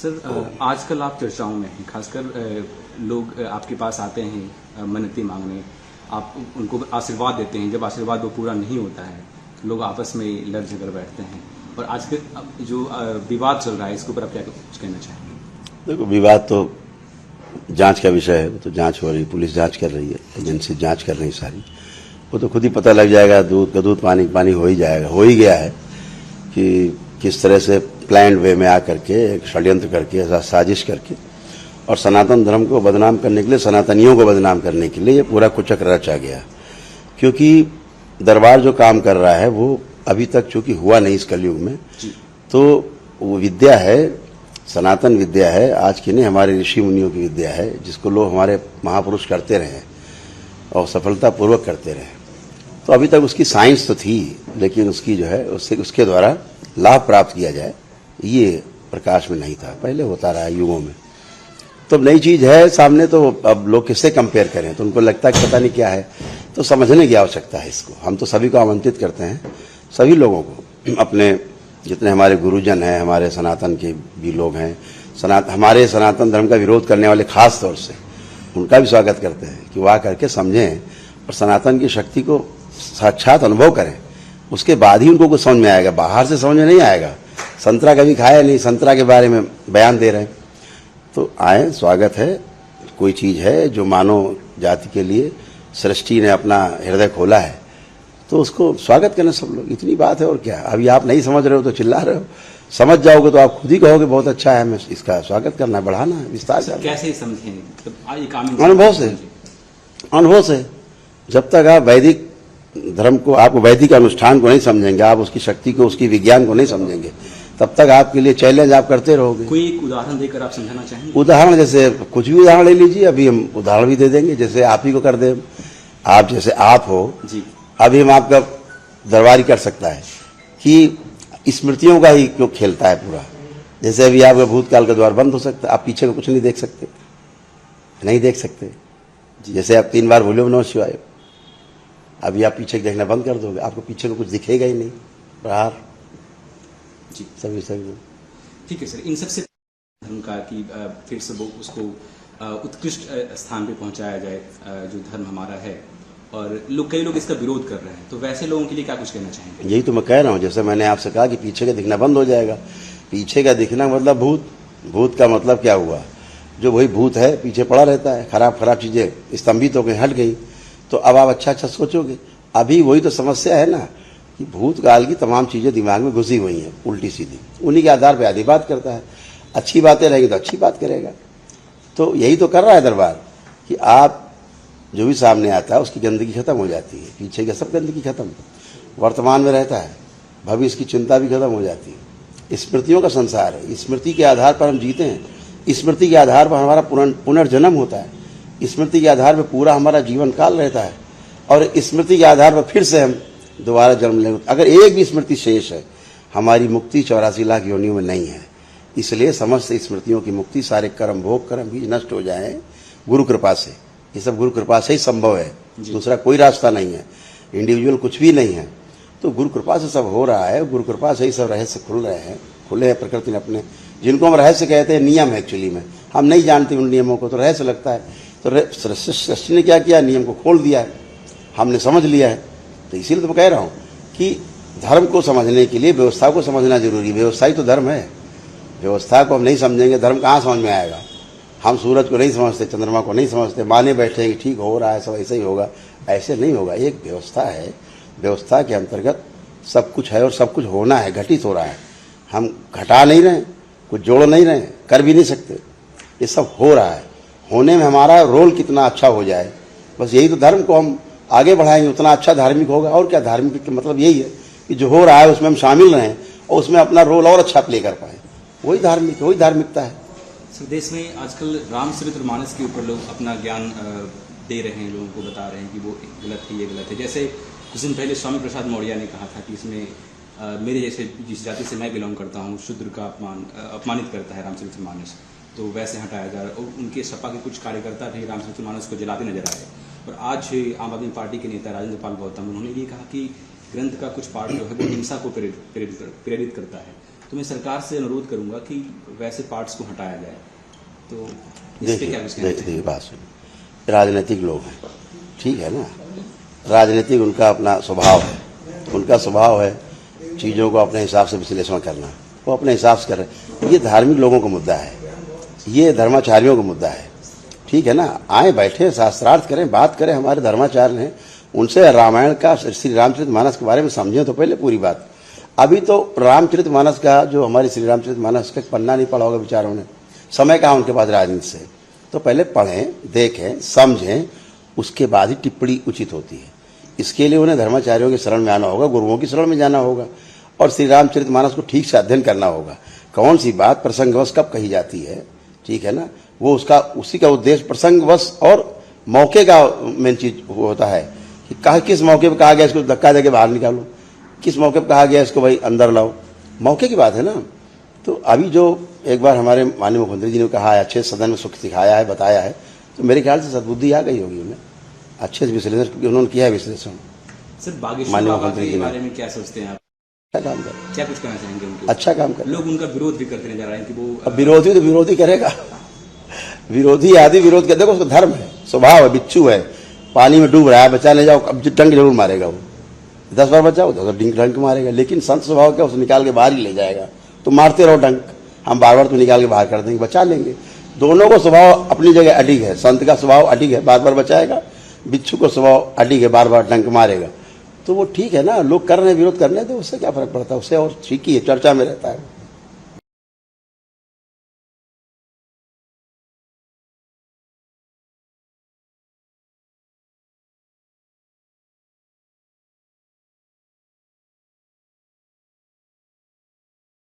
Sir आजकल आप चर्चाओं में हैं, खासकर लोग आपके पास आते हैं मन्नतें मांगने, आप उनको आशीर्वाद देते हैं। जब आशीर्वाद वो पूरा नहीं होता है लोग आपस में लड़ झगड़ बैठते हैं। और आज के जो विवाद चल रहा है इसके ऊपर आप क्या कुछ कहना चाहेंगे? देखो, विवाद तो जांच का विषय है, वो तो जांच हो रही, पुलिस जांच कर रही है, एजेंसी जांच कर रही है सारी। वो तो खुद ही पता लग जाएगा, दूध का दूध पानी का पानी हो ही जाएगा, हो ही गया है कि किस तरह से प्लान्ड वे में आकर के एक षड्यंत्र करके, साजिश करके और सनातन धर्म को बदनाम करने के लिए, सनातनियों को बदनाम करने के लिए ये पूरा कुचक्र रचा गया। क्योंकि दरबार जो काम कर रहा है वो अभी तक चूंकि हुआ नहीं इस कलयुग में, तो वो विद्या है, सनातन विद्या है, आज की नहीं, हमारे ऋषि मुनियों की विद्या है, जिसको लोग हमारे महापुरुष करते रहे और सफलतापूर्वक करते रहे। तो अभी तक उसकी साइंस तो थी, लेकिन उसकी जो है उसके द्वारा लाभ प्राप्त किया जाए ये प्रकाश में नहीं था, पहले होता रहा युगों में। तो नई चीज है सामने, तो अब लोग किससे कंपेयर करें, तो उनको लगता है कि पता नहीं क्या है। तो समझने की आवश्यकता है इसको। हम तो सभी को आमंत्रित करते हैं, सभी लोगों को, अपने जितने हमारे गुरुजन हैं, हमारे सनातन के भी लोग हैं, हमारे सनातन धर्म का विरोध करने वाले खास तौर से, उनका भी स्वागत करते हैं कि वह करके समझें और सनातन की शक्ति को साक्षात अनुभव करें। उसके बाद ही उनको कुछ समझ में आएगा, बाहर से समझ में नहीं आएगा। संतरा कभी खाया नहीं, संतरा के बारे में बयान दे रहे हैं। तो आए, स्वागत है। कोई चीज है जो मानव जाति के लिए सृष्टि ने अपना हृदय खोला है, तो उसको स्वागत करना सब लोग, इतनी बात है। और क्या, अभी आप नहीं समझ रहे हो तो चिल्ला रहे हो, समझ जाओगे तो आप खुद ही कहोगे बहुत अच्छा है, हमें इसका स्वागत करना है, बढ़ाना है, विस्तार करना है। कैसे समझें? अनुभव से। जब तक आप वैदिक धर्म को, आप वैदिक अनुष्ठान को नहीं समझेंगे, आप उसकी शक्ति को, उसकी विज्ञान को नहीं समझेंगे, तब तक आपके लिए चैलेंज आप करते रहोगे। कोई एक उदाहरण देकर आप समझाना चाहेंगे? उदाहरण, जैसे कुछ भी उदाहरण ले लीजिए, अभी हम उदाहरण भी दे देंगे। जैसे आप ही को कर दे, आप जैसे आप हो जी, अभी हम आपका दरबारी कर सकता है कि स्मृतियों का ही क्यों खेलता है पूरा। जैसे अभी आपका भूतकाल का द्वार बंद हो सकता है, आप पीछे को कुछ नहीं देख सकते, नहीं देख सकते। जैसे आप 3 बार भूले नमः शिवाय, अभी आप पीछे देखना बंद कर दोगे, आपको पीछे को कुछ दिखेगा ही नहीं, बाहर जी सभी। ठीक है सर, इन सबसे धर्म का कि फिर से वो उसको उत्कृष्ट स्थान पे पहुंचाया जाए जो धर्म हमारा है, और कई लोग इसका विरोध कर रहे हैं, तो वैसे लोगों के लिए क्या कुछ कहना चाहेंगे? यही तो मैं कह रहा हूँ, जैसे मैंने आपसे कहा कि पीछे का दिखना बंद हो जाएगा। पीछे का दिखना मतलब भूत का मतलब क्या हुआ, जो वही भूत है पीछे पड़ा रहता है, खराब चीजें स्तंभित हो गई, हट गई, तो अब आप अच्छा सोचोगे। अभी वही तो समस्या है ना कि भूतकाल की तमाम चीजें दिमाग में घुसी हुई हैं उल्टी सीधी, उन्हीं के आधार पर आधी बात करता है। अच्छी बातें रहेगी तो अच्छी बात करेगा। तो यही तो कर रहा है दरबार कि आप जो भी सामने आता है उसकी गंदगी खत्म हो जाती है, पीछे की सब गंदगी खत्म, वर्तमान में रहता है, भविष्य की चिंता भी खत्म हो जाती है। स्मृतियों का संसार है, स्मृति के आधार पर हम जीते हैं, स्मृति के आधार पर हमारा पुनर्जन्म होता है, स्मृति के आधार पर पूरा हमारा जीवन काल रहता है, और स्मृति के आधार पर फिर से हम दोबारा जन्म लेंगे। अगर एक भी स्मृति शेष है, हमारी मुक्ति 84 लाख योनियों में नहीं है। इसलिए समस्त स्मृतियों की मुक्ति, सारे कर्म भोग कर्म भी नष्ट हो जाए गुरु कृपा से। ये सब गुरु कृपा से ही संभव है, दूसरा कोई रास्ता नहीं है, इंडिविजुअल कुछ भी नहीं है। तो गुरु कृपा से सब हो रहा है, गुरु कृपा से ही सब रहस्य खुल रहे हैं, खुले हैं प्रकृति ने अपने, जिनको हम रहस्य कहते हैं, नियम है एक्चुअली में, हम नहीं जानते उन नियमों को, तो रहस्य लगता है। तो सृष्टि ने क्या किया, नियम को खोल दिया है, हमने समझ लिया है। तो इसीलिए तो मैं कह रहा हूँ कि धर्म को समझने के लिए व्यवस्था को समझना जरूरी है। व्यवस्था ही तो धर्म है, व्यवस्था को हम नहीं समझेंगे, धर्म कहाँ समझ में आएगा। हम सूरज को नहीं समझते, चंद्रमा को नहीं समझते, माने बैठे हैं कि ठीक हो रहा है, सब ऐसे ही होगा, ऐसे नहीं होगा। एक व्यवस्था है, व्यवस्था के अंतर्गत सब कुछ है और सब कुछ होना है, घटित हो रहा है। हम घटा नहीं रहे, कुछ जोड़ नहीं रहे, कर भी नहीं सकते, ये सब हो रहा है। होने में हमारा रोल कितना अच्छा हो जाए, बस यही तो धर्म को हम आगे बढ़ाएंगे, उतना अच्छा धार्मिक होगा। और क्या, धार्मिक का मतलब यही है कि जो हो रहा है उसमें हम शामिल रहें और उसमें अपना रोल और अच्छा प्ले कर पाए, वही धार्मिकता है। सर, देश में आजकल रामचरितमानस के ऊपर लोग अपना ज्ञान दे रहे हैं, लोगों को बता रहे हैं कि वो गलत है, ये गलत है। जैसे कुछ दिन पहले स्वामी प्रसाद मौर्य ने कहा था कि इसमें मेरे जैसे जिस जाति से मैं बिलोंग करता हूँ, शूद्र का अपमानित करता है रामचरितमानस, तो वैसे हटाया जा रहा है। और उनके सपा के कुछ कार्यकर्ता भी रामचरितमानस को जलाते नजर आए। और आज आम आदमी पार्टी के नेता राजेंद्र पाल गौतम, उन्होंने ये कहा कि ग्रंथ का कुछ पार्ट जो है वो हिंसा को प्रेरित करता है। तो मैं सरकार से अनुरोध करूंगा कि वैसे पार्ट्स को हटाया जाए। तो इस पे क्या कुछ कहना देखिए बात सुनिए, राजनीतिक लोग हैं, ठीक है ना, राजनीतिक उनका अपना स्वभाव है, उनका स्वभाव है चीज़ों को अपने हिसाब से विश्लेषण करना, वो अपने हिसाब से कर रहे हैं। ये धार्मिक लोगों का मुद्दा है, ये धर्माचार्यों का मुद्दा है, ठीक है ना। आए बैठे शास्त्रार्थ करें, बात करें, हमारे धर्माचार्य हैं, उनसे रामायण का, श्री रामचरितमानस के बारे में समझें तो पहले पूरी बात। अभी तो रामचरितमानस का जो हमारी श्री रामचरितमानस का पन्ना नहीं पढ़ा होगा बेचारों ने, समय कहाँ उनके पास राजनीति से। तो पहले पढ़ें, देखें, समझें, उसके बाद ही टिप्पणी उचित होती है। इसके लिए उन्हें धर्माचार्यों के शरण में आना होगा, गुरुओं की शरण में जाना होगा और श्री रामचरितमानस को ठीक से अध्ययन करना होगा। कौन सी बात प्रसंगवश कब कही जाती है, ठीक है ना, वो उसका उसी का उद्देश्य प्रसंगवश और मौके का मेन चीज होता है कि कहा किस मौके पर कहा गया इसको धक्का देके बाहर निकालो, किस मौके पर कहा गया इसको भाई अंदर लाओ, मौके की बात है ना। तो अभी जो एक बार हमारे माननीय मुख्यमंत्री जी ने कहा है, अच्छे सदन में सुख सिखाया है, बताया है, तो मेरे ख्याल से सद्बुद्धि आ गई होगी उन्हें, अच्छे से विश्लेषण क्योंकि उन्होंने किया है विश्लेषण। सर बागेश्वर बाबा के बारे में क्या सोचते हैं आप? अच्छा काम कर, क्या कुछ कहना चाहेंगे उनके? अच्छा काम कर। लोग उनका विरोध भी करते नजर आ रहे हैं कि वो अब विरोधी तो विरोधी करेगा, विरोधी आदि विरोध कर, देखो उसका धर्म है, स्वभाव है, बिच्छू है, पानी में डूब रहा है, बचा ले जाओ, अब डंक जरूर मारेगा वो, 10 बार बचाओ तो डंक मारेगा। लेकिन संत स्वभाव क्या, उसे निकाल के बाहर ही ले जाएगा, तो मारते रहो डंक, हम बार बार तो निकाल के बाहर कर देंगे, बचा लेंगे। दोनों को स्वभाव अपनी जगह अडिग है, संत का स्वभाव अडिग है, बार बार बचाएगा, बिच्छू का स्वभाव अडिग है, बार बार डंक मारेगा। तो वो ठीक है ना, लोग कर रहे हैं, विरोध करने दो, उससे क्या फर्क पड़ता है, उससे और ठीक ही है, चर्चा में रहता है।